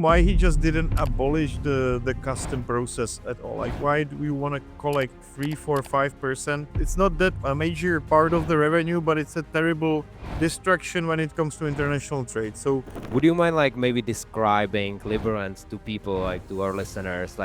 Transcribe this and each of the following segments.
Why he just didn't abolish the custom process at all? Like, why do we want to collect 3, 4, 5%? It's not that a major part of the revenue, but it's a terrible distraction when it comes to international trade. So Would you mind maybe describing Liberland to people, to our listeners,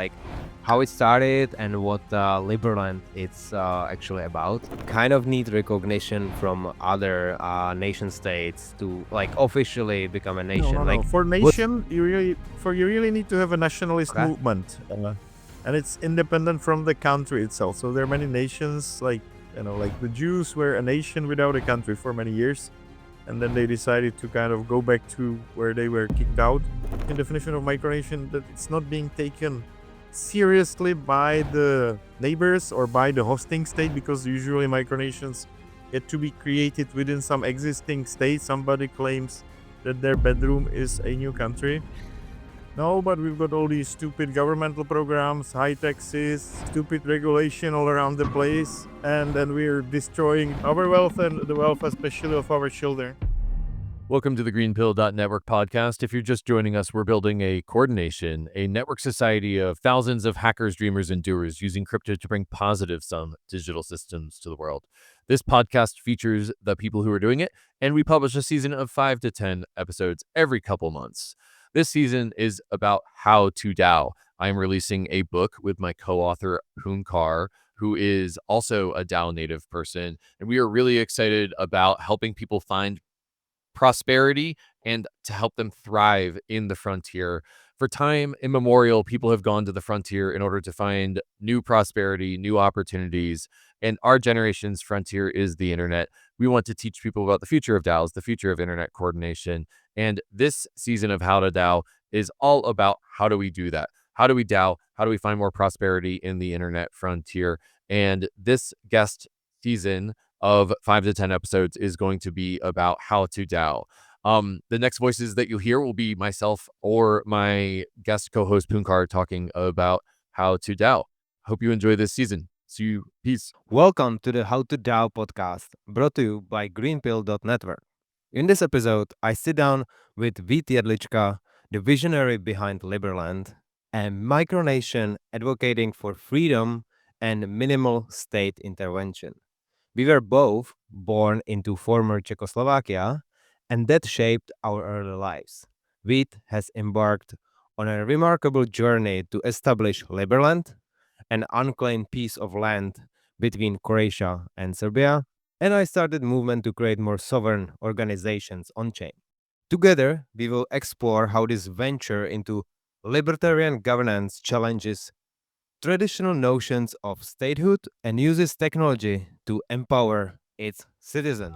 how it started and what Liberland it's actually about? Kind of need recognition from other nation states to officially become a nation. no. For nation, you really need to have a nationalist Okay. movement, and it's independent from the country itself. So there are many nations, like the Jews were a nation without a country for many years, and then they decided to kind of go back to where they were kicked out. The definition of micronation, that it's not being taken seriously by the neighbors or by the hosting state, because usually micronations get to be created within some existing state. Somebody claims that their bedroom is a new country. No, but we've got all these stupid governmental programs, high taxes, stupid regulation all around the place, and then we're destroying our wealth and the wealth especially of our children. Welcome to the GreenPilled.network podcast. If you're just joining us, we're building a coordination, a network society of thousands of hackers, dreamers, and doers using crypto to bring positive sum digital systems to the world. This podcast features the people who are doing it, and we publish a season of 5 to 10 episodes every couple months. This season is about how to DAO. I'm releasing a book with my co-author, Punkar, who is also a DAO native person, and we are really excited about helping people find prosperity and to help them thrive in the frontier. For time immemorial, people have gone to the frontier in order to find new prosperity, new opportunities, and our generation's frontier is the internet. We want to teach people about the future of DAOs, the future of internet coordination, and this season of How to DAO is all about how do we do that? How do we DAO? How do we find more prosperity in the internet frontier? And this guest season of 5 to 10 episodes is going to be about how to DAO. The next voices that you'll hear will be myself or my guest co-host Punkar talking about how to DAO. Hope you enjoy this season. See you. Peace. Welcome to the How to DAO podcast, brought to you by GreenPilled.network. In this episode, I sit down with Jedlička, the visionary behind Liberland, and Micronation advocating for freedom and minimal state intervention. We were both born into former Czechoslovakia, and that shaped our early lives. Vít has embarked on a remarkable journey to establish Liberland, an unclaimed piece of land between Croatia and Serbia, and I started movement to create more sovereign organizations on-chain. Together, we will explore how this venture into libertarian governance challenges traditional notions of statehood and uses technology to empower its citizens.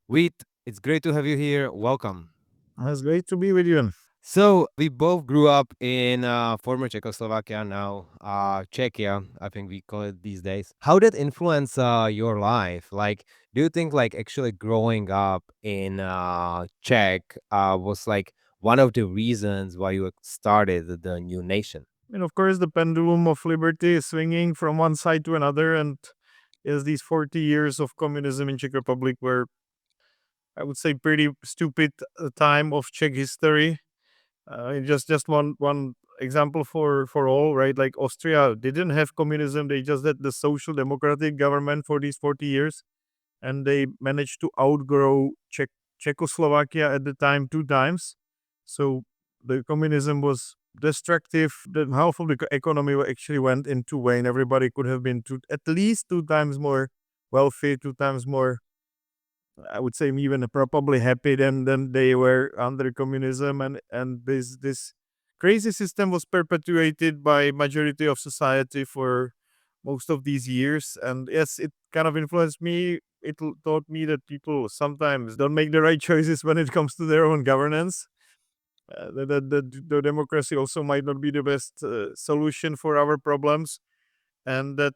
Vít, it's great to have you here. Welcome. It's great to be with you. So we both grew up in former Czechoslovakia, now Czechia, I think we call it these days. How did influence your life? Do you think actually growing up in Czech was one of the reasons why you started the new nation? And of course, the pendulum of liberty is swinging from one side to another, and is these 40 years of communism in Czech Republic were, I would say, pretty stupid time of Czech history. Just one example for all, right? Like Austria didn't have communism; they just had the social democratic government for these 40 years, and they managed to outgrow Czechoslovakia at the time 2 times. So the communism was destructive. The half of the economy actually went into wane. Everybody could have been at least 2 times more wealthy, 2 times more, I would say, even probably happy than they were under communism, and this crazy system was perpetuated by majority of society for most of these years. And yes, it kind of influenced me. It taught me that people sometimes don't make the right choices when it comes to their own governance. The democracy also might not be the best solution for our problems, and that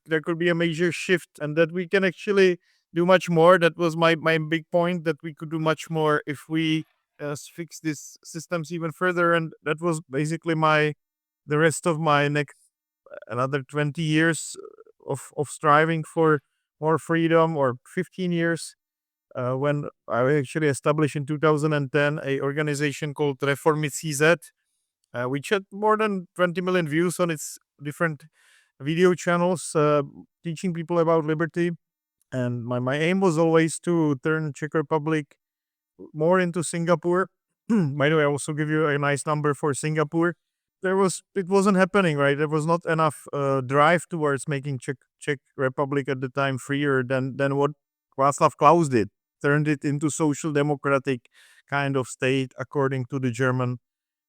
there could be a major shift, and that we can actually do much more. That was my big point, that we could do much more if we fix these systems even further. And that was basically the rest of my next another 20 years of striving for more freedom, or 15 years. when I actually established in 2010 a organization called Reformy CZ, which had more than 20 million views on its different video channels, teaching people about liberty. And my aim was always to turn Czech Republic more into Singapore. By the way, I also give you a nice number for Singapore. It wasn't happening, right? There was not enough drive towards making Czech Republic at the time freer than what Václav Klaus did. Turned it into social democratic kind of state according to the German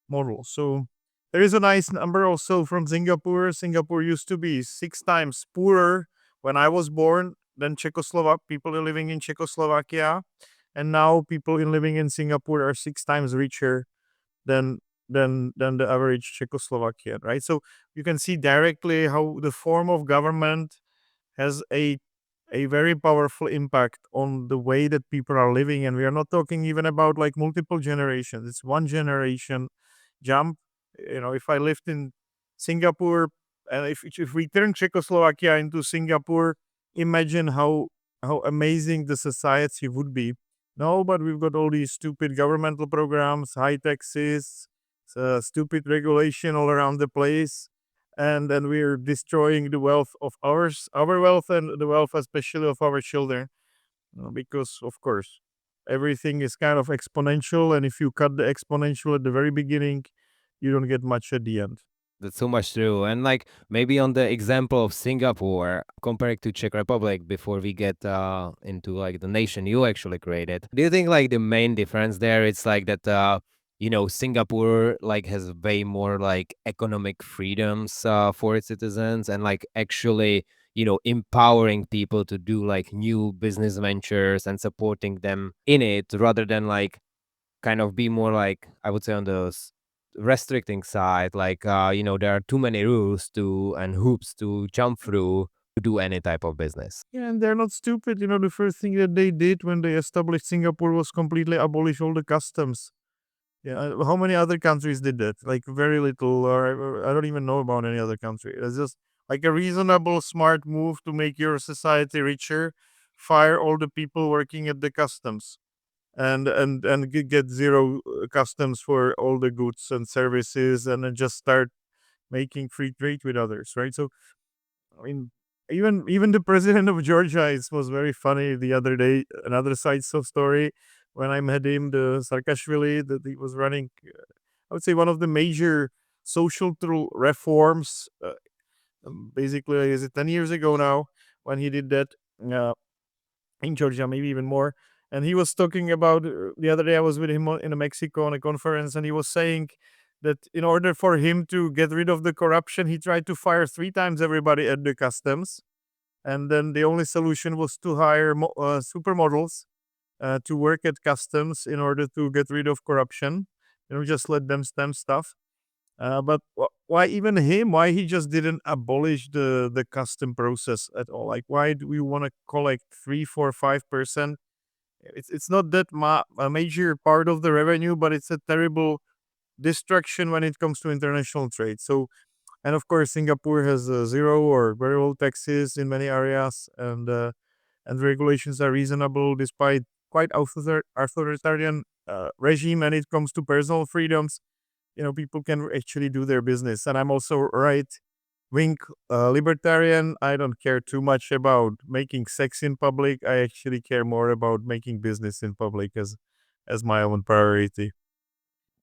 model. So there is a nice number also from Singapore. Singapore used to be 6 times poorer when I was born than people living in Czechoslovakia, and now people living in Singapore are 6 times richer than the average Czechoslovakian, right? So you can see directly how the form of government has a very powerful impact on the way that people are living. And we are not talking even about like multiple generations. It's one generation jump. If I lived in Singapore, and if we turn Czechoslovakia into Singapore, imagine how amazing the society would be. No, but we've got all these stupid governmental programs, high taxes, stupid regulation all around the place, and then we're destroying the wealth of our wealth, and the wealth especially of our children, because of course everything is kind of exponential, and if you cut the exponential at the very beginning, you don't get much at the end. That's so much true. And like maybe on the example of Singapore, compared to Czech Republic, before we get into like the nation you actually created, do you think like the main difference there it's like that Singapore like has way more like economic freedoms for its citizens, and like actually empowering people to do like new business ventures and supporting them in it, rather than like kind of be more like, I would say, on the restricting side, like there are too many rules to and hoops to jump through to do any type of business. Yeah, and they're not stupid. The first thing that they did when they established Singapore was completely abolish all the customs. Yeah, how many other countries did that? Like very little, or I don't even know about any other country. It's just like a reasonable, smart move to make your society richer. Fire all the people working at the customs, and get zero customs for all the goods and services, and then just start making free trade with others, right? So I mean, even the president of Georgia, it was very funny the other day. Another side story, when I met him, the Sarkashvili, that he was running, I would say one of the major social reforms. Basically, is it 10 years ago now when he did that in Georgia, maybe even more. And he was talking about the other day. I was with him in Mexico on a conference, and he was saying that in order for him to get rid of the corruption, he tried to fire 3 times everybody at the customs, and then the only solution was to hire supermodels to work at customs in order to get rid of corruption. Just let them stamp stuff. But why even him? Why he just didn't abolish the custom process at all? Like, why do we want to collect 3, 4, 5%? It's not that a major part of the revenue, but it's a terrible distraction when it comes to international trade. So, and of course, Singapore has zero or very low taxes in many areas, and regulations are reasonable despite quite authoritarian regime when it comes to personal freedoms. People can actually do their business. And I'm also right wing libertarian. I don't care too much about making sex in public. I actually care more about making business in public as my own priority.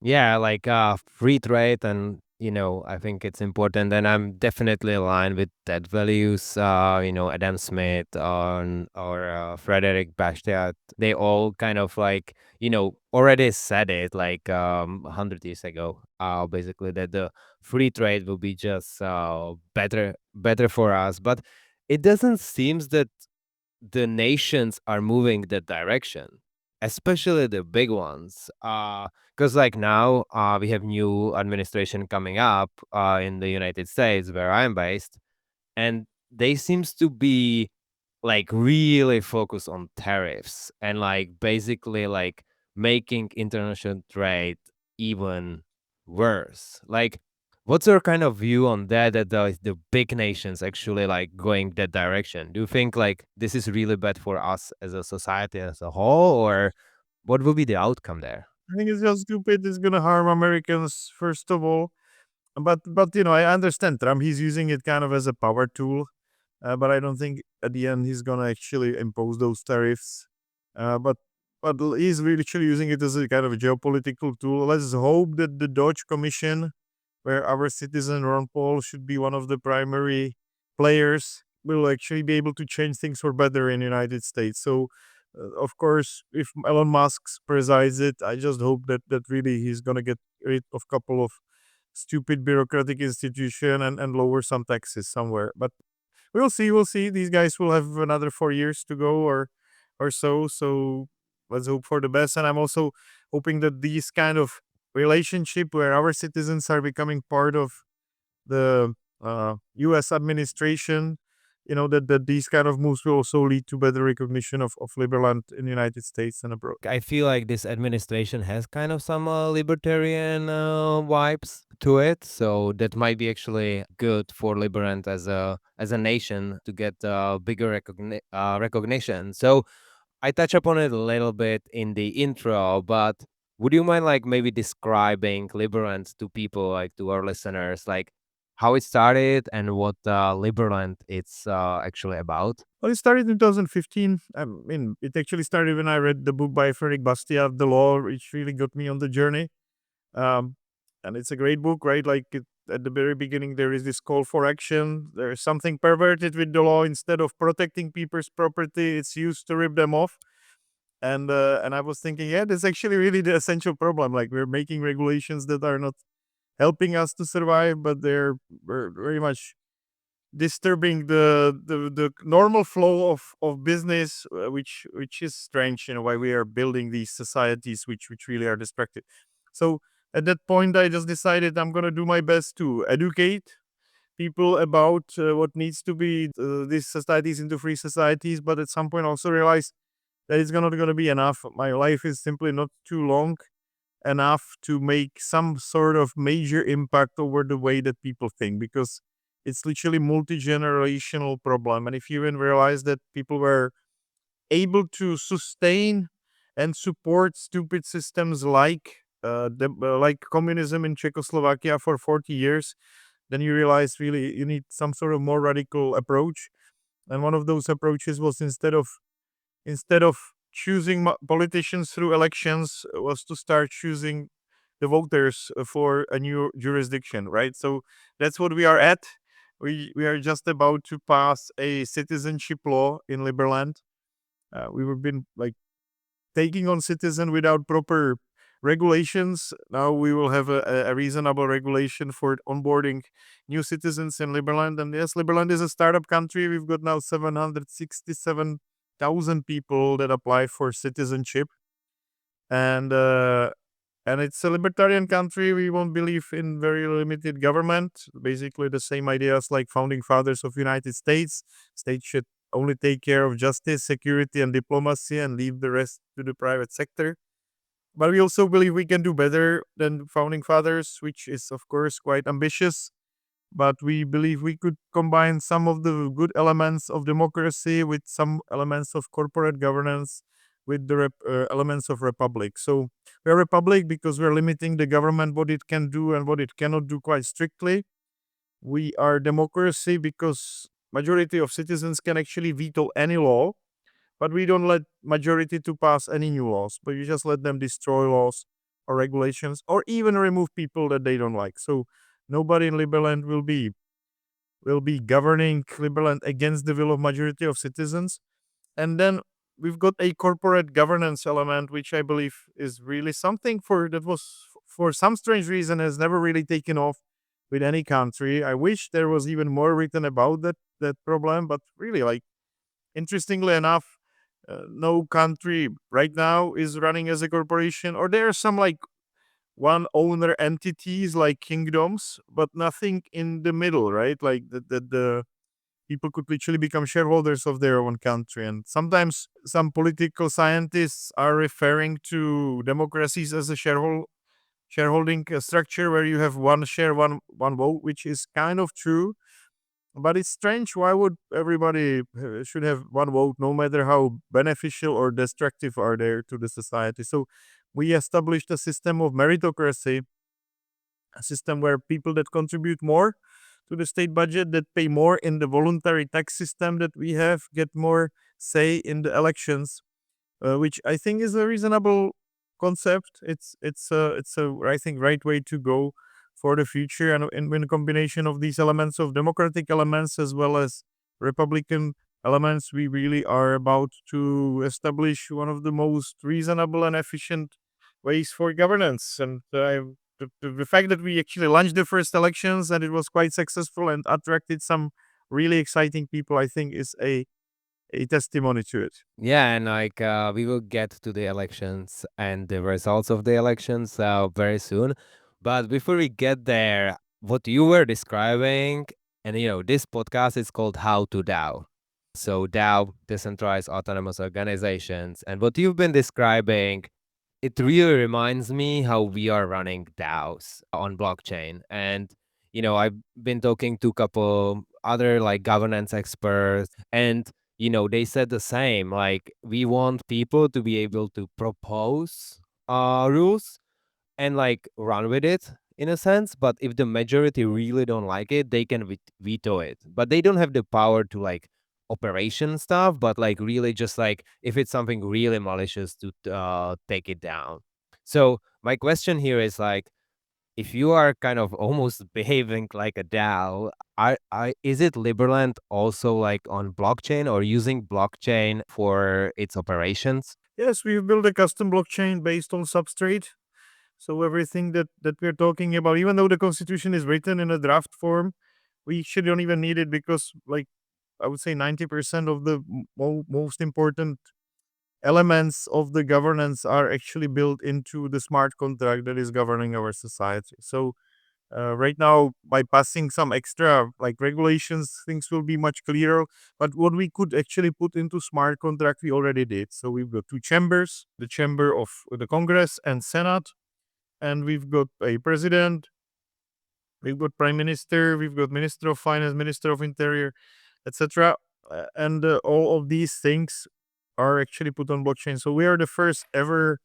Yeah, like free trade, and I think it's important, and I'm definitely aligned with that values. Adam Smith or Frederick Bastiat, they all kind of like already said it like 100 years ago. Basically that the free trade will be just better for us, but it doesn't seems that the nations are moving that direction, especially the big ones. Because like now we have new administration coming up in the United States where I'm based, and they seems to be like really focused on tariffs and like basically like making international trade even worse. Like What's your kind of view on that the big nations actually like going that direction? Do you think like this is really bad for us as a society as a whole, or what will be the outcome there? I think it's just stupid. It's gonna harm Americans first of all. But I understand Trump. He's using it kind of as a power tool. But I don't think at the end he's gonna actually impose those tariffs. But he's really actually using it as a kind of a geopolitical tool. Let's hope that the Dodge Commission, where our citizen Ron Paul should be one of the primary players, will actually be able to change things for better in the United States. So, of course, if Elon Musk presides it, I just hope that really he's gonna get rid of a couple of stupid bureaucratic institution and lower some taxes somewhere. But we'll see. We'll see. These guys will have another 4 years to go or so. So let's hope for the best. And I'm also hoping that these kind of relationship where our citizens are becoming part of the U.S. administration, that these kind of moves will also lead to better recognition of Liberland in the United States and abroad. I feel like this administration has kind of some libertarian vibes to it, so that might be actually good for Liberland as a nation to get bigger recognition. So I touch upon it a little bit in the intro, but would you mind like maybe describing Liberland to people, like to our listeners, like how it started and what Liberland it's actually about? Well, it started in 2015. I mean, it actually started when I read the book by Frederick Bastiat, The Law, which really got me on the journey. Um, and it's a great book, right? Like at the very beginning, there is this call for action. There is something perverted with the law. Instead of protecting people's property, it's used to rip them off. And I was thinking, yeah, that's actually really the essential problem. Like we're making regulations that are not helping us to survive, but they're very much disturbing the normal flow of business, which is strange, why we are building these societies which really are destructive. So at that point, I just decided I'm gonna do my best to educate people about what needs to be these societies into free societies, but at some point also realize that it's not gonna be enough. My life is simply not too long enough to make some sort of major impact over the way that people think, because it's literally multi-generational problem. And if you even realize that people were able to sustain and support stupid systems like communism in Czechoslovakia for 40 years, then you realize really you need some sort of more radical approach. And one of those approaches was instead of choosing politicians through elections, was to start choosing the voters for a new jurisdiction, right? So that's what we are at. We are just about to pass a citizenship law in Liberland. We've been like taking on citizen without proper regulations. Now we will have a reasonable regulation for onboarding new citizens in Liberland. And yes, Liberland is a startup country. We've got now 767,000 people that apply for citizenship. And it's a libertarian country. We won't believe in very limited government. Basically, the same ideas like founding fathers of United States. States should only take care of justice, security, and diplomacy, and leave the rest to the private sector. But we also believe we can do better than founding fathers, which is of course quite ambitious. But we believe we could combine some of the good elements of democracy with some elements of corporate governance, with the elements of republic. So we're a republic because we're limiting the government, what it can do and what it cannot do, quite strictly. We are democracy because majority of citizens can actually veto any law, but we don't let majority to pass any new laws, but you just let them destroy laws or regulations or even remove people that they don't like. So nobody in Liberland will be governing Liberland against the will of majority of citizens. And then we've got a corporate governance element, which I believe is really something that was for some strange reason has never really taken off with any country. I wish there was even more written about that problem, but really, like, interestingly enough, no country right now is running as a corporation, or there are some like one owner entities like kingdoms, but nothing in the middle, right? Like the people could literally become shareholders of their own country. And sometimes some political scientists are referring to democracies as a shareholding structure where you have one share, one vote, which is kind of true. But it's strange. Why would everybody should have one vote, no matter how beneficial or destructive are they to the society? So we established a system of meritocracy, a system where people that contribute more to the state budget, that pay more in the voluntary tax system that we have, get more say in the elections, which I think is a reasonable concept. It's a I think right way to go for the future, and in a combination of these elements of democratic elements as well as Republican elements, we really are about to establish one of the most reasonable and efficient ways for governance. And the fact that we actually launched the first elections and it was quite successful and attracted some really exciting people, I think is a testimony to it. Yeah, and like we will get to the elections and the results of the elections very soon. But before we get there, what you were describing, and this podcast is called How to DAO. So DAO, decentralized autonomous organizations, and what you've been describing, it really reminds me how we are running DAOs on blockchain. And I've been talking to a couple other like governance experts, and they said the same. Like, we want people to be able to propose rules and like run with it in a sense, but if the majority really don't like it, they can veto it, but they don't have the power to like operation stuff, but like really just like if it's something really malicious to take it down. So my question here is like, if you are kind of almost behaving like a DAO, is it Liberland also like on blockchain or using blockchain for its operations? Yes, we've built a custom blockchain based on Substrate. So everything that we're talking about, even though the constitution is written in a draft form, we actually don't even need it because, like, I would say 90% of the most important elements of the governance are actually built into the smart contract that is governing our society. So right now, by passing some extra like regulations, things will be much clearer. But what we could actually put into smart contract, we already did. So we've got two chambers: the chamber of the Congress and Senate, and we've got a president, we've got prime minister, we've got minister of finance, minister of interior, etc. And all of these things are actually put on blockchain. So we are the first ever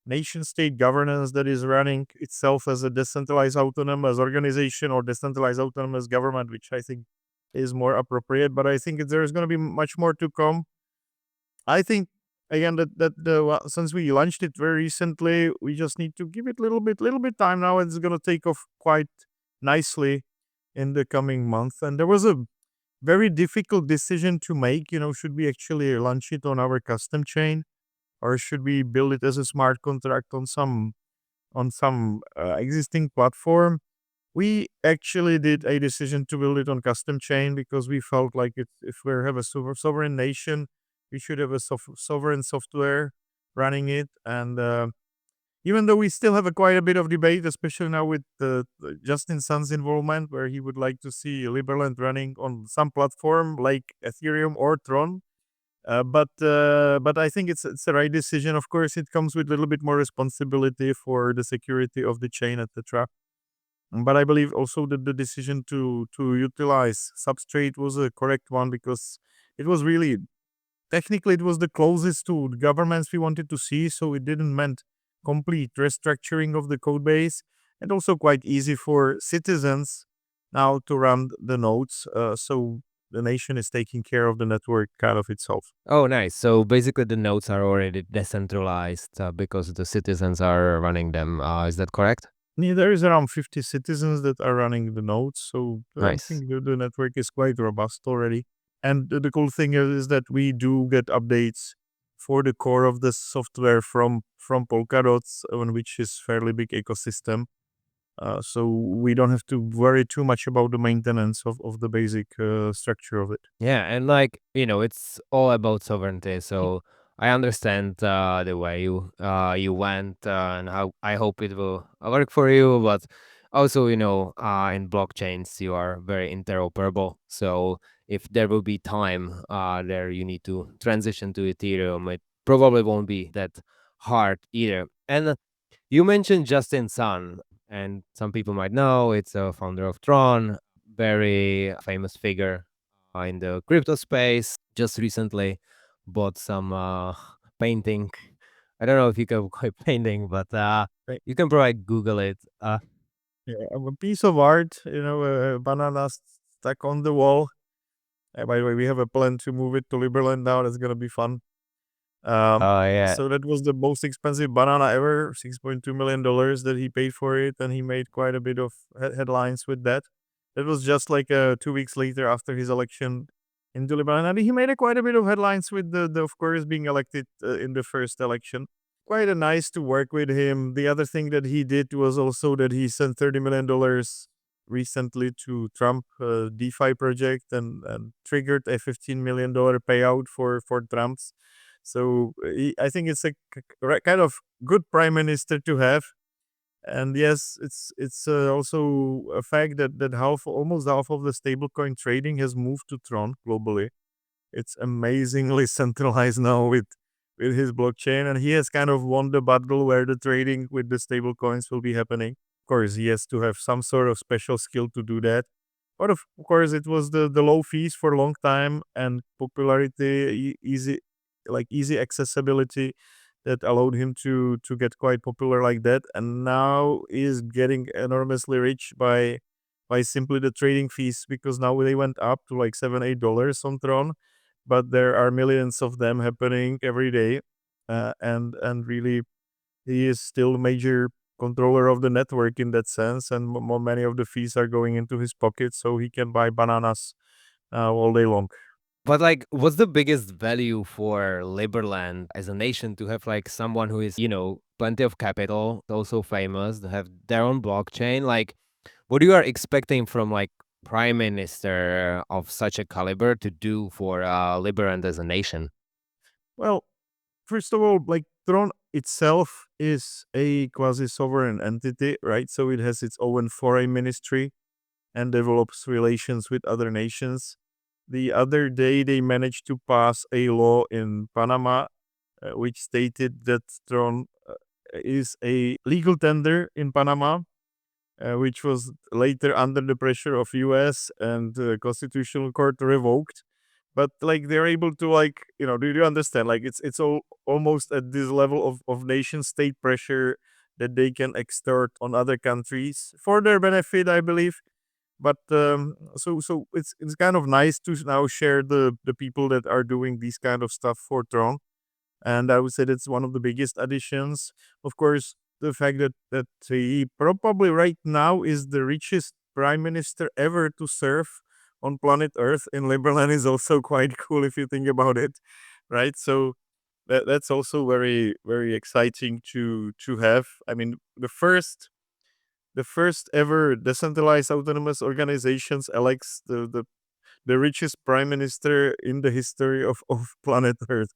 nation state governance that is running itself as a decentralized autonomous organization or decentralized autonomous government, which I think is more appropriate. But I think there's going to be much more to come. I think again since we launched it very recently, we just need to give it little bit time now. It's going to take off quite nicely in the coming month. And there was a very difficult decision to make. Should we actually launch it on our custom chain, or should we build it as a smart contract on some existing platform? We actually did a decision to build it on custom chain because we felt like if we have a sovereign nation, we should have a sovereign software running it. And even though we still have quite a bit of debate, especially now with Justin Sun's involvement, where he would like to see Liberland running on some platform like Ethereum or Tron. But I think it's the right decision. Of course, it comes with a little bit more responsibility for the security of the chain, etc. But I believe also that the decision to utilize Substrate was a correct one because it was really technically it was the closest to the governments we wanted to see. So it didn't meant complete restructuring of the code base, and also quite easy for citizens now to run the nodes. So the nation is taking care of the network kind of itself. Oh, nice. So basically, the nodes are already decentralized because the citizens are running them. Is that correct? Yeah, there is around 50 citizens that are running the nodes, so I Nice. think the network is quite robust already. And the cool thing is that we do get updates for the core of the software from Polkadots, which is fairly big ecosystem. So we don't have to worry too much about the maintenance of the basic structure of it. Yeah, and like it's all about sovereignty. So I understand the way you went, and how I hope it will work for you. But also, in blockchains, you are very interoperable. So if there will be time there, you need to transition to Ethereum. It probably won't be that hard either. And You mentioned Justin Sun, and some people might know it's a founder of Tron, very famous figure in the crypto space. Just recently bought some painting. I don't know if you can call it painting, but Right. you can probably Google it. Yeah, a piece of art, a banana stuck on the wall. By the way, we have a plan to move it to Liberland now. That's gonna be fun. Oh yeah, So that was the most expensive banana ever, $6.2 million that he paid for it, and he made quite a bit of headlines with that. That was just like 2 weeks later after his election into Liberland, and he made quite a bit of headlines with the of course being elected in the first election. Quite a nice to work with him. The other thing that he did was also that he sent $30 million recently to Trump DeFi project and triggered a $15 million payout for Trump's. So I think it's a kind of good prime minister to have. And yes, it's also a fact that almost half of the stablecoin trading has moved to Tron globally. It's amazingly centralized now with his blockchain, and he has kind of won the battle where the trading with the stablecoins will be happening. Of course, he has to have some sort of special skill to do that. But of course, it was the low fees for a long time and popularity, easy accessibility that allowed him to get quite popular like that. And now is getting enormously rich by simply the trading fees, because now they went up to like $7-8 on Tron, but there are millions of them happening every day, and really he is still a major controller of the network in that sense, and many of the fees are going into his pocket, so he can buy bananas all day long. but like, what's the biggest value for Liberland as a nation to have like someone who is, plenty of capital, also famous, to have their own blockchain? Like, what you are expecting from like prime minister of such a caliber to do for Liberland as a nation? Well, first of all, like Tron itself is a quasi sovereign entity, right? So it has its own foreign ministry and develops relations with other nations. The other day, they managed to pass a law in Panama, which stated that Tron is a legal tender in Panama, which was later under the pressure of U.S. and Constitutional Court revoked. But like they're able to do you understand? Like it's all almost at this level of nation state pressure that they can extort on other countries for their benefit, I believe. But so it's kind of nice to now share the people that are doing these kind of stuff for Tron, and I would say that's one of the biggest additions. Of course, the fact that he probably right now is the richest prime minister ever to serve on planet Earth in Liberland is also quite cool if you think about it, right? So that's also very very exciting to have. I mean, the first ever decentralized autonomous organizations elects the richest prime minister in the history of planet Earth,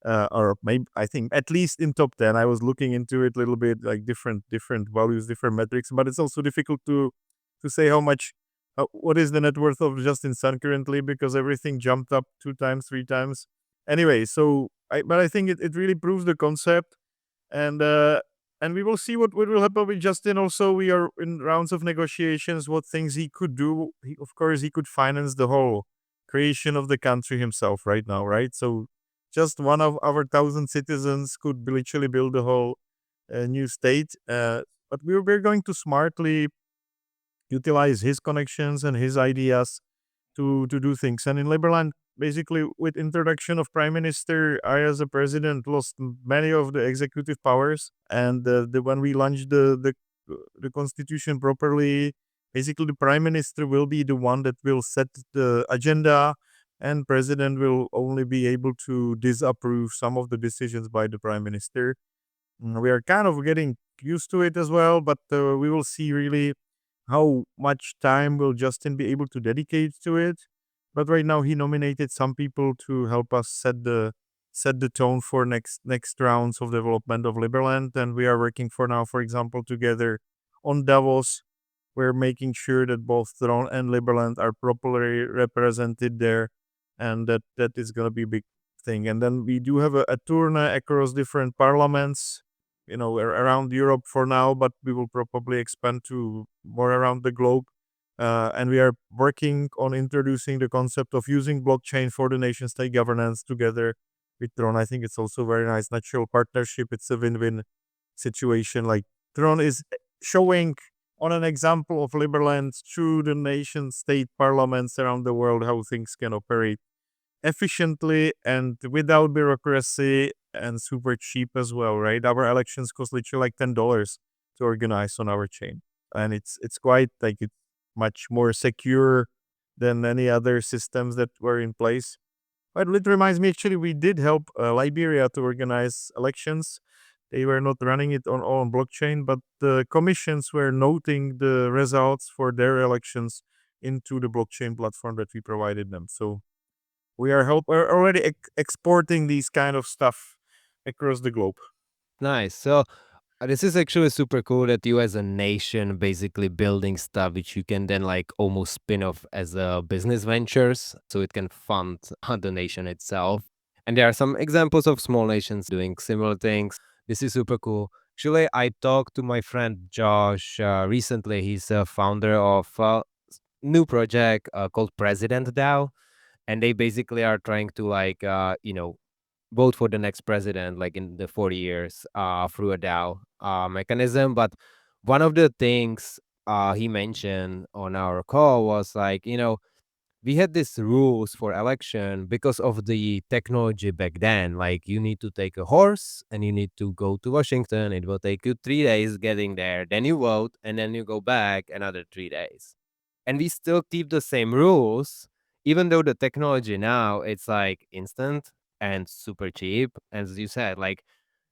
or maybe I think at least in top 10. I was looking into it a little bit, like different values, different metrics, but it's also difficult to say how much, what is the net worth of Justin Sun currently, because everything jumped up 2 times, 3 times. Anyway, but I think it really proves the concept, and and we will see what will happen with Justin. Also, we are in rounds of negotiations. What things he could do? Of course, he could finance the whole creation of the country himself right now, right? So just one of our 1,000 citizens could literally build the whole new state. But we're going to smartly utilize his connections and his ideas to do things. And in Liberland, basically, with introduction of prime minister, I as a president lost many of the executive powers. And when we launched the constitution properly, basically the prime minister will be the one that will set the agenda, and president will only be able to disapprove some of the decisions by the prime minister. We are kind of getting used to it as well, but we will see really how much time will Justin be able to dedicate to it. But right now, he nominated some people to help us set the tone for next rounds of development of Liberland, and we are working for now, for example, together on Davos. We're making sure that both Tron and Liberland are properly represented there, and that is going to be a big thing. And then we do have a tournament across different parliaments around Europe for now, but we will probably expand to more around the globe. And we are working on introducing the concept of using blockchain for the nation state governance together with Tron. I think it's also a very nice natural partnership. It's a win-win situation. Like Tron is showing on an example of Liberland through the nation state parliaments around the world how things can operate efficiently and without bureaucracy and super cheap as well, right? Our elections cost literally like $10 to organize on our chain. And it's quite like it's much more secure than any other systems that were in place. But it reminds me, actually, we did help Liberia to organize elections. They were not running it on blockchain, but the commissions were noting the results for their elections into the blockchain platform that we provided them. So we're already exporting these kind of stuff across the globe. Nice. So this is actually super cool that you as a nation basically building stuff which you can then like almost spin off as a business ventures so it can fund the nation itself. And there are some examples of small nations doing similar things. This is super cool. Actually, I talked to my friend Josh recently. He's a founder of a new project called President DAO. And they basically are trying to like, vote for the next president like in the 40 years through a DAO mechanism. But one of the things he mentioned on our call was like, we had these rules for election because of the technology back then. Like you need to take a horse and you need to go to Washington. It will take you 3 days getting there. Then you vote and then you go back another 3 days. And we still keep the same rules, even though the technology now it's like instant and super cheap. As you said, like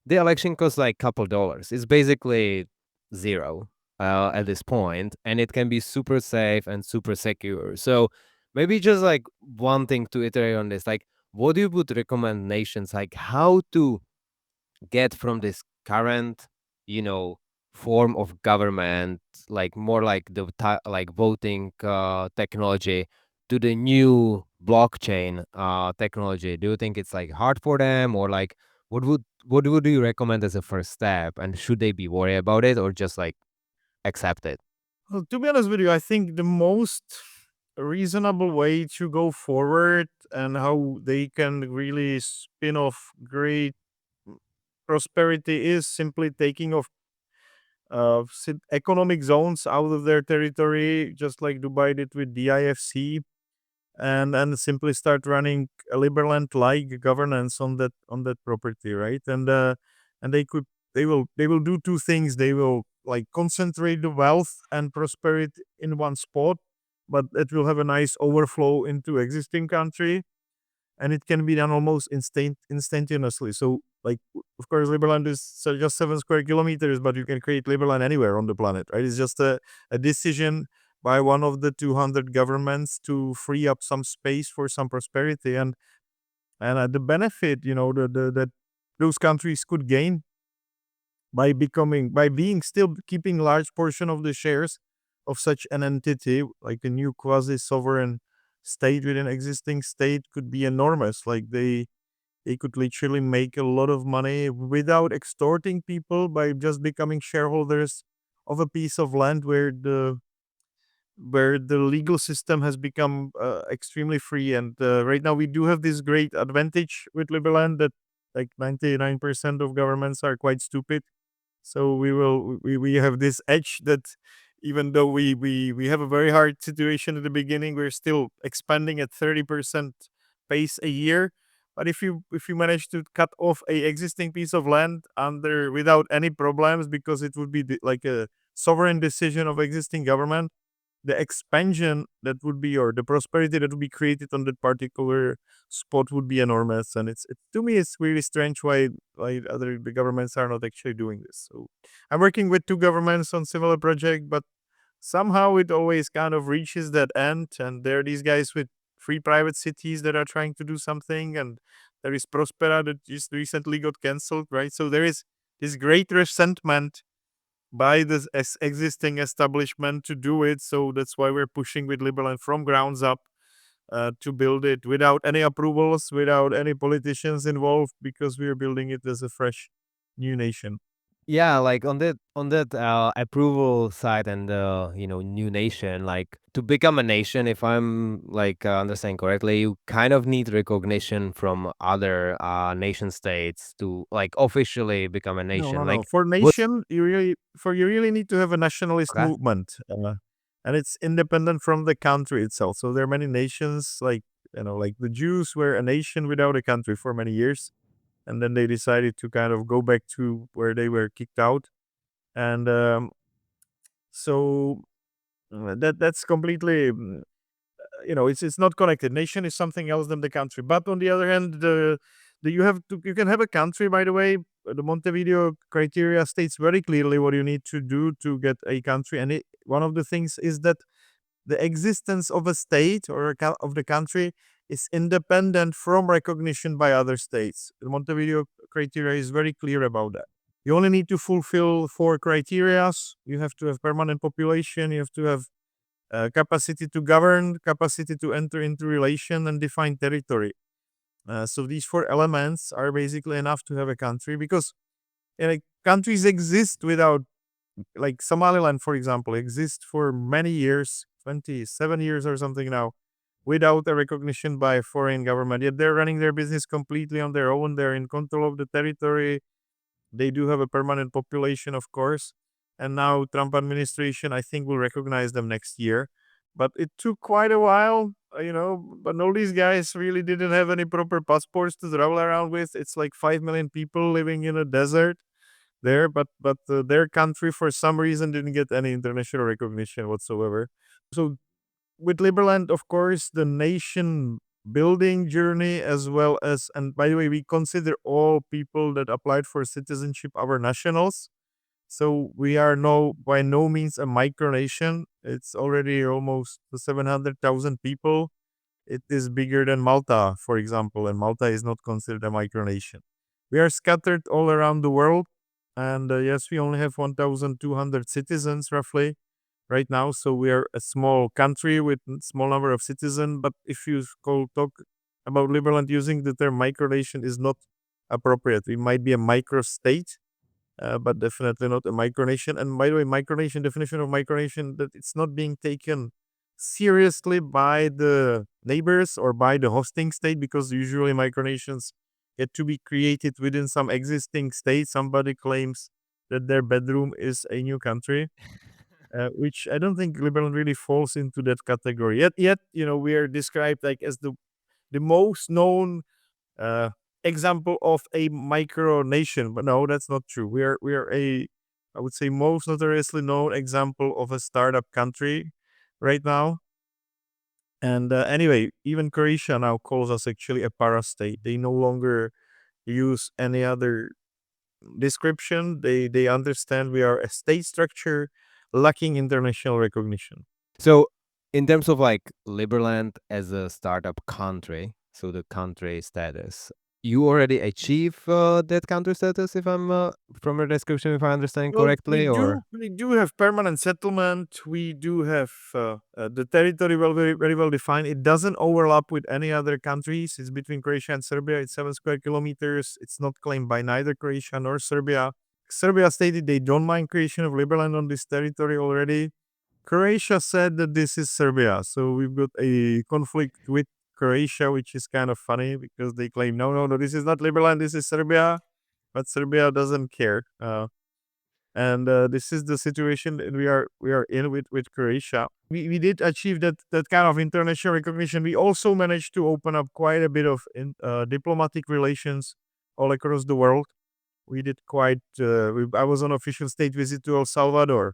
the election costs like couple dollars. It's basically zero at this point, and it can be super safe and super secure. So maybe just like one thing to iterate on this, like what you would recommend nations like how to get from this current, you know, form of government, like more like the like voting technology to the new blockchain technology. Do you think it's like hard for them, or like what would you recommend as a first step? And should they be worried about it or just like accept it? Well, to be honest with you, I think the most reasonable way to go forward and how they can really spin off great prosperity is simply taking off economic zones out of their territory, just like Dubai did with DIFC, and simply start running a Liberland like governance on that property, right? And they will do two things. They will like concentrate the wealth and prosperity in one spot, but it will have a nice overflow into existing country, and it can be done almost instantaneously. So, like, of course, Liberland is just 7 square kilometers, but you can create Liberland anywhere on the planet, right? It's just a decision by one of the 200 governments to free up some space for some prosperity, and the benefit, that those countries could gain by being still keeping large portion of the shares of such an entity, like a new quasi sovereign state within existing state, could be enormous. Like they could literally make a lot of money without extorting people by just becoming shareholders of a piece of land where the legal system has become extremely free. And right now we do have this great advantage with Liberland that like 99% of governments are quite stupid. So we have this edge that even though we have a very hard situation at the beginning, we're still expanding at 30% pace a year. But if you manage to cut off a existing piece of land under without any problems, because it would be like a sovereign decision of existing government, the expansion that would be, or the prosperity that would be created on that particular spot would be enormous. And to me it's really strange why the governments are not actually doing this. So I'm working with two governments on similar project, but somehow it always kind of reaches that end, and there are these guys with free private cities that are trying to do something, and there is Prospera that just recently got cancelled, right? So there is this great resentment by this existing establishment to do it. So that's why we're pushing with Liberland from grounds up to build it without any approvals, without any politicians involved, because we are building it as a fresh new nation. Yeah, like on that approval side and new nation, like to become a nation, if I'm like understanding correctly, you kind of need recognition from other nation states to like officially become a No, no, nation. no. Like For what's nation, you really need to have a nationalist okay? movement, and it's independent from the country itself. So there are many nations, like like the Jews were a nation without a country for many years, and then they decided to kind of go back to where they were kicked out, and so that's completely it's not connected. Nation is something else than the country. But on the other hand, you can have a country. By the way, the Montevideo criteria states very clearly what you need to do to get a country, and one of the things is that the existence of a state or of the country is independent from recognition by other states. The Montevideo criteria is very clear about that. You only need to fulfill four criteria. You have to have permanent population. You have to have capacity to govern, capacity to enter into relation, and define territory. So these four elements are basically enough to have a country because countries exist without, like Somaliland, for example, exists for many years, 27 years or something now, without a recognition by a foreign government. Yet they're running their business completely on their own. They're in control of the territory. They do have a permanent population, of course. And now Trump administration, I think, will recognize them next year. But it took quite a while, but all these guys really didn't have any proper passports to travel around with. It's like 5 million people living in a desert there, but their country, for some reason, didn't get any international recognition whatsoever. So with Liberland, of course, the nation building journey, as well as, and by the way, we consider all people that applied for citizenship our nationals. So we are by no means a micronation. It's already almost 700,000 people. It is bigger than Malta, for example, and Malta is not considered a micronation. We are scattered all around the world, and yes, we only have 1,200 citizens roughly right now. So we are a small country with small number of citizens. But if you talk about Liberland, using the term micronation is not appropriate. We might be a micro state, but definitely not a micronation. And by the way, micronation, definition of micronation, that it's not being taken seriously by the neighbors or by the hosting state, because usually micronations get to be created within some existing state. Somebody claims that their bedroom is a new country, which I don't think Liberland really falls into that category. Yet, we are described like as the most known uh, example of a micronation, but no, that's not true. We are I would say, most notoriously known example of a startup country right now. And anyway, even Croatia now calls us actually a parastate. They no longer use any other description. They understand we are a state structure lacking international recognition. So in terms of like Liberland as a startup country, so the country status, you already achieve that country status, if I'm from your description, if I understand Well, we correctly, do or we do have permanent settlement. We do have the territory very, very well defined. It doesn't overlap with any other countries. It's between Croatia and Serbia. It's 7 square kilometers. It's not claimed by neither Croatia nor Serbia. Serbia stated they don't mind creation of Liberland on this territory already. Croatia said that this is Serbia. So we've got a conflict with Croatia, which is kind of funny because they claim, no, no, no, this is not Liberland, this is Serbia. But Serbia doesn't care. And this is the situation that we are in with Croatia. We did achieve that kind of international recognition. We also managed to open up quite a bit of diplomatic relations all across the world. We did quite. I was on official state visit to El Salvador.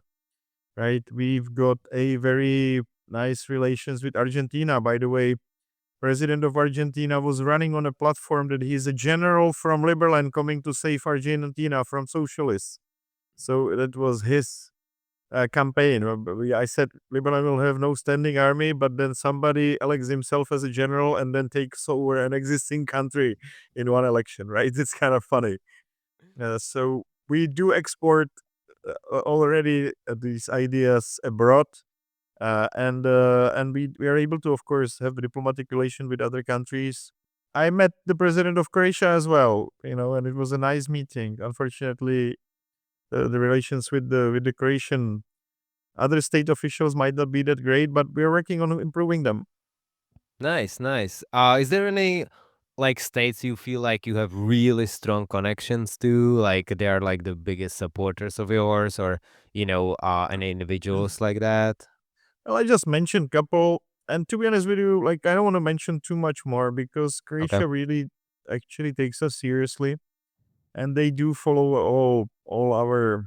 Right, we've got a very nice relations with Argentina. By the way, President of Argentina was running on a platform that he's a general from Liberland coming to save Argentina from socialists. So that was his campaign. I said Liberland will have no standing army, but then somebody elects himself as a general and then takes over an existing country in one election, right? It's kind of funny. So we do export already these ideas abroad. And we are able to, of course, have a diplomatic relation with other countries. I met the president of Croatia as well, and it was a nice meeting. Unfortunately, the relations with the Croatian other state officials might not be that great, but we're working on improving them. Nice, nice. Is there any like states you feel like you have really strong connections to, like they are like the biggest supporters of yours, or any individuals like that? Well, I just mentioned couple, and to be honest with you, like I don't want to mention too much more because Okay. Croatia really actually takes us seriously, and they do follow all our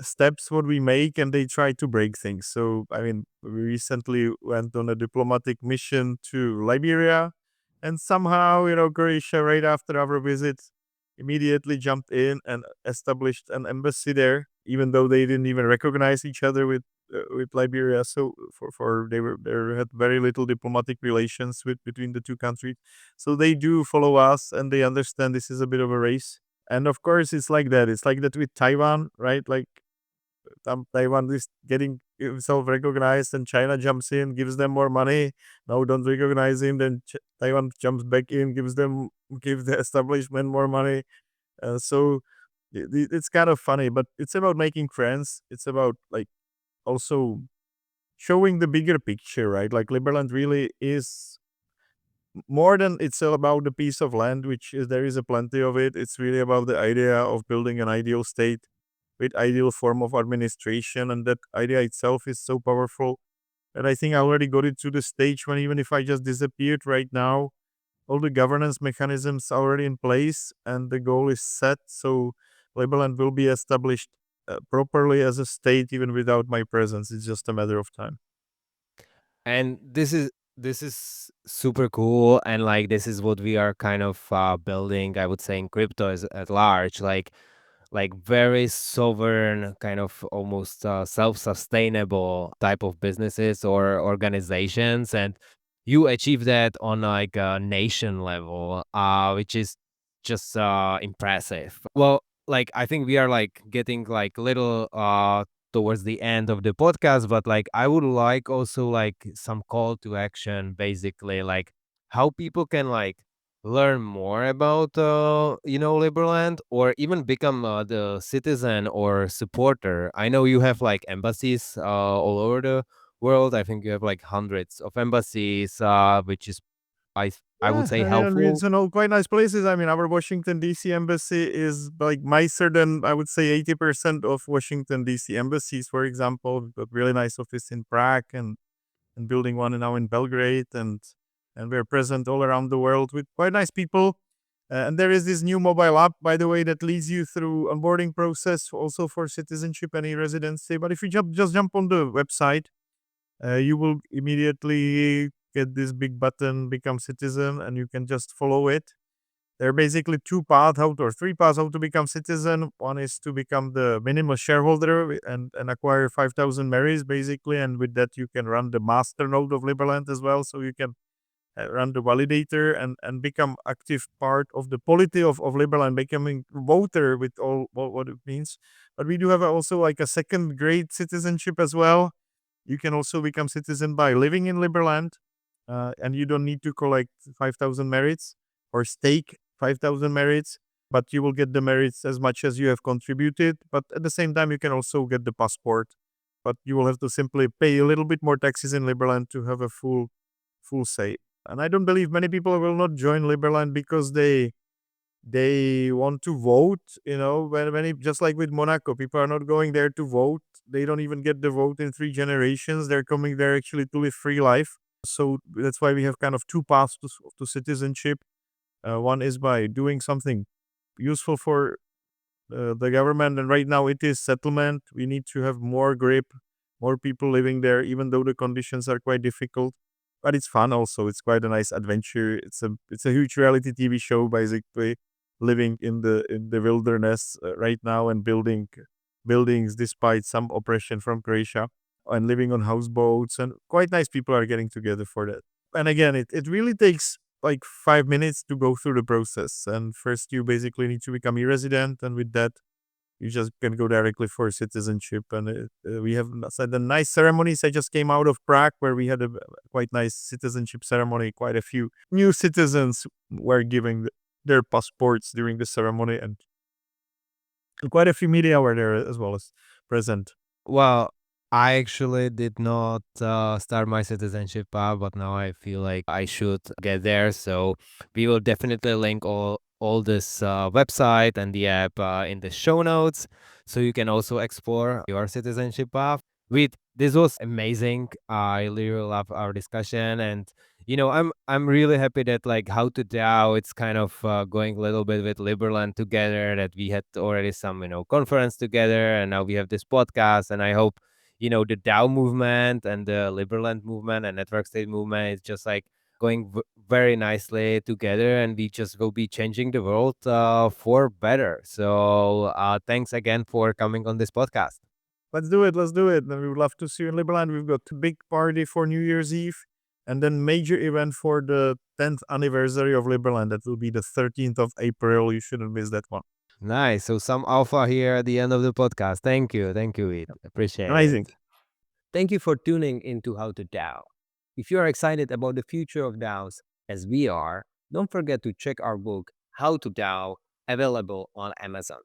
steps what we make, and they try to break things. So I mean, we recently went on a diplomatic mission to Liberia, and somehow Croatia, right after our visit, immediately jumped in and established an embassy there, even though they didn't even recognize each other with Liberia. So for they had very little diplomatic relations with between the two countries. So they do follow us, and they understand this is a bit of a race. And of course, it's like that. It's like that with Taiwan, right? Like Taiwan is getting himself recognized, and China jumps in, gives them more money. Now don't recognize him, then Taiwan jumps back in, gives the establishment more money. So it's kind of funny, but it's about making friends. It's about like also showing the bigger picture, right? Like Liberland really is more than it's all about the piece of land, which is there is a plenty of it. It's really about the idea of building an ideal state with ideal form of administration, and that idea itself is so powerful. And I think I already got it to the stage when even if I just disappeared right now, all the governance mechanisms are already in place and the goal is set. So Liberland will be established properly as a state even without my presence. It's just a matter of time. And this is super cool, and like this is what we are kind of building, I would say, in crypto as at large, like very sovereign, kind of almost self-sustainable type of businesses or organizations, and you achieve that on like a nation level, which is just impressive. Well, like I think we are like getting like little towards the end of the podcast, but like I would like also like some call to action, basically, like how people can like learn more about Liberland, or even become the citizen or supporter. I know you have like embassies all over the world. I think you have like hundreds of embassies, which is I would Yeah, say I mean, and helpful. it's quite nice places. I mean, our Washington D.C. embassy is like nicer than I would say 80% of Washington D.C. embassies, for example. We've got really nice office in Prague and building one now in Belgrade, and we're present all around the world with quite nice people. And there is this new mobile app, by the way, that leads you through onboarding process also for citizenship and e-residency. But if you just jump on the website, you will immediately get this big button, become citizen, and you can just follow it. There are basically three paths how to become citizen. One is to become the minimal shareholder and acquire 5,000 meris, basically. And with that, you can run the master node of Liberland as well. So you can run the validator and become active part of the polity of Liberland, becoming voter with all what it means. But we do have also like a second grade citizenship as well. You can also become citizen by living in Liberland, and you don't need to collect 5,000 merits or stake 5,000 merits, but you will get the merits as much as you have contributed. But at the same time, you can also get the passport, but you will have to simply pay a little bit more taxes in Liberland to have a full say. And I don't believe many people will not join Liberland because they want to vote. Just like with Monaco, people are not going there to vote. They don't even get the vote in 3 generations. They're coming there actually to live free life. So that's why we have kind of two paths to citizenship. One is by doing something useful for the government, and right now it is settlement. We need to have more grip, more people living there, even though the conditions are quite difficult. But it's fun also. It's quite a nice adventure. It's a huge reality TV show, basically living in the wilderness right now and building buildings despite some oppression from Croatia, and living on houseboats, and quite nice people are getting together for that. And again, it really takes like 5 minutes to go through the process. And first, you basically need to become a resident, and with that, you just can go directly for citizenship. And we have the nice ceremonies. I just came out of Prague where we had a quite nice citizenship ceremony. Quite a few new citizens were giving their passports during the ceremony, and And quite a few media were there as well as present. Well, I actually did not start my citizenship path, but now I feel like I should get there. So we will definitely link all this website and the app in the show notes, so you can also explore your citizenship path. With this was amazing. I really love our discussion, and I'm really happy that like how to DAO it's kind of going a little bit with Liberland together. That we had already some conference together, and now we have this podcast. And I hope the DAO movement and the Liberland movement and network state movement is just like going very nicely together, and we just will be changing the world for better. So thanks again for coming on this podcast. Let's do it. Let's do it. And we would love to see you in Liberland. We've got a big party for New Year's Eve and then major event for the 10th anniversary of Liberland. That will be the 13th of April. You shouldn't miss that one. Nice. So some alpha here at the end of the podcast. Thank you. Thank you, Eid. Appreciate Amazing. it. Thank you for tuning into How to DAO. If you are excited about the future of DAOs as we are, don't forget to check our book, How to DAO, available on Amazon.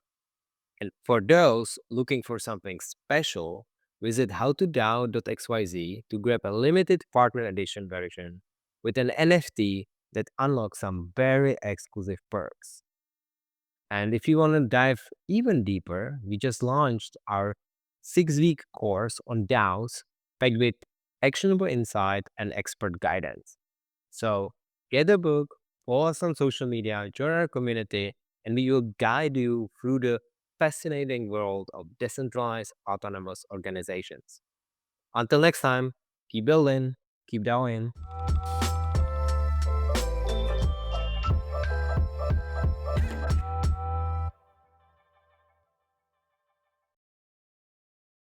And for those looking for something special, visit howtodao.xyz to grab a limited partner edition version with an NFT that unlocks some very exclusive perks. And if you want to dive even deeper, we just launched our 6-week course on DAOs packed with actionable insight and expert guidance. So get the book, follow us on social media, join our community, and we will guide you through the fascinating world of decentralized autonomous organizations. Until next time, keep building, keep DAOing.